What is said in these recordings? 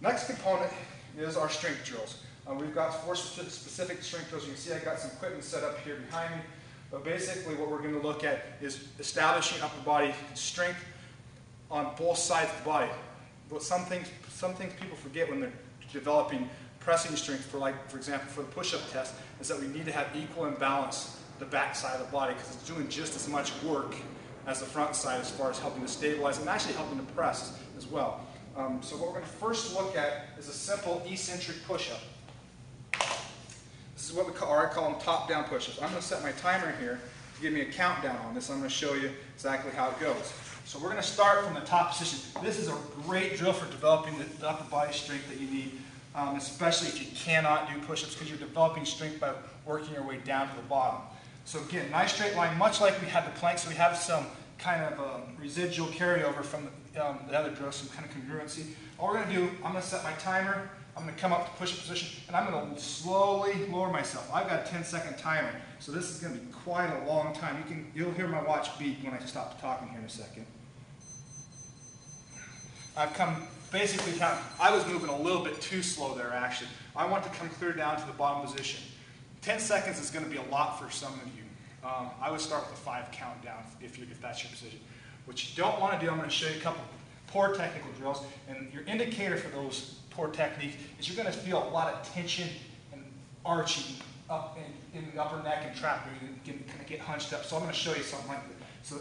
Next component is our strength drills. We've got 4 specific strength drills. You can see I got some equipment set up here behind me. But basically what we're going to look at is establishing upper body strength on both sides of the body. But some things people forget when they're developing pressing strength, for example, for the push-up test, is that we need to have equal and balance the back side of the body, because it's doing just as much work as the front side as far as helping to stabilize and actually helping to press as well. So what we're going to first look at is a simple eccentric push-up. This is what we call, or I call them top-down push-ups. I'm going to set my timer here to give me a countdown on this. I'm going to show you exactly how it goes. So we're going to start from the top position. This is a great drill for developing the upper body strength that you need, especially if you cannot do push-ups, because you're developing strength by working your way down to the bottom. So again, nice straight line, much like we had the plank, so we have some kind of residual carryover from the other drill, some kind of congruency. All we're going to do, I'm going to set my timer, I'm going to come up to push-up position, and I'm going to slowly lower myself. I've got a 10-second timer, so this is going to be quite a long time. You'll hear my watch beep when I stop talking here in a second. I've come basically down. I was moving a little bit too slow there, actually. I want to come clear down to the bottom position. 10 seconds is going to be a lot for some of you. I would start with a 5 count down if that's your position. What you don't want to do, I'm going to show you a couple poor technical drills, and your indicator for those poor techniques is you're going to feel a lot of tension and arching up in the upper neck and trap where you can kind of get hunched up. So I'm going to show you something like this. So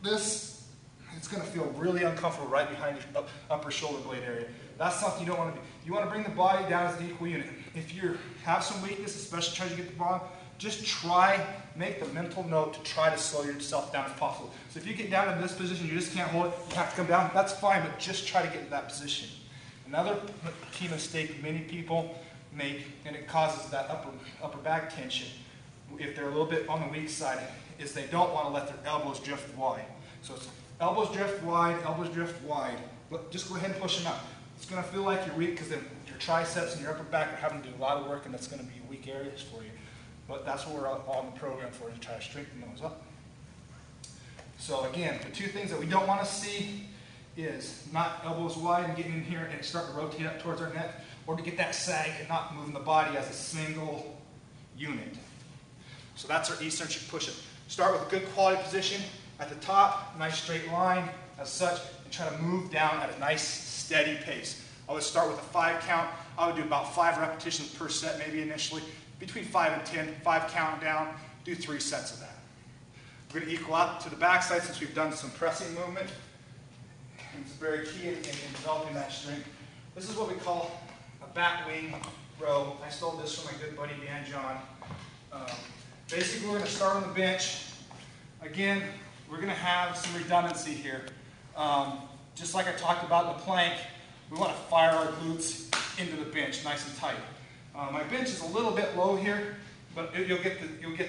this, it's going to feel really uncomfortable right behind your upper shoulder blade area. That's something you don't want to do. You want to bring the body down as an equal unit. If you have some weakness, especially trying to get the bottom, just make the mental note to try to slow yourself down if possible. So if you get down in this position, you just can't hold it, you have to come down, that's fine, but just try to get in that position. Another key mistake many people make, and it causes that upper back tension, if they're a little bit on the weak side, is they don't want to let their elbows drift wide. So it's elbows drift wide, but just go ahead and push them out. It's going to feel like you're weak because then your triceps and your upper back are having to do a lot of work, and that's going to be weak areas for you. But that's what we're on the program for, to try to strengthen those up. So again, the 2 things that we don't want to see is not elbows wide and getting in here and start to rotate up towards our neck, or to get that sag and not moving the body as a single unit. So that's our eccentric push-up. Start with a good quality position at the top, nice straight line as such, and try to move down at a nice steady pace. I would start with a 5 count. I would do about 5 repetitions per set, maybe initially. Between 5 and 10, 5 count down, do 3 sets of that. We're going to equal out to the backside since we've done some pressing movement. And it's very key in developing that strength. This is what we call a bat wing row. I stole this from my good buddy Dan John. Basically, we're going to start on the bench. Again, we're going to have some redundancy here. Just like I talked about in the plank, we want to fire our glutes into the bench nice and tight. My bench is a little bit low here, but you'll get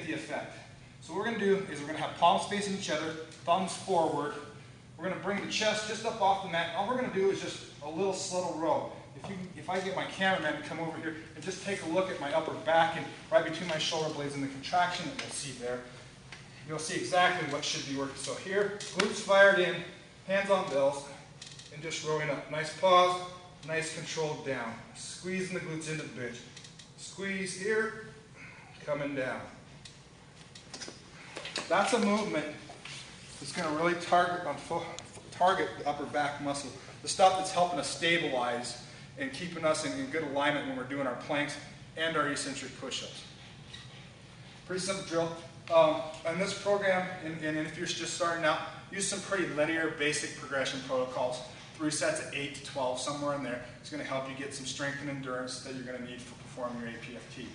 the effect. So what we're going to do is we're going to have palms facing each other, thumbs forward. We're going to bring the chest just up off the mat. All we're going to do is just a little subtle row. If I get my cameraman to come over here and just take a look at my upper back and right between my shoulder blades and the contraction that you'll see there, you'll see exactly what should be working. So here, glutes fired in, hands on bells, and just rowing up. Nice pause, nice controlled down. Squeezing the glutes into the bench. Squeeze here, coming down. That's a movement that's going to really target the upper back muscle, the stuff that's helping us stabilize and keeping us in good alignment when we're doing our planks and our eccentric push-ups. Pretty simple drill. In this program, and if you're just starting out, use some pretty linear, basic progression protocols. 3 sets of 8 to 12, somewhere in there. It's going to help you get some strength and endurance that you're going to need for performing your APFT.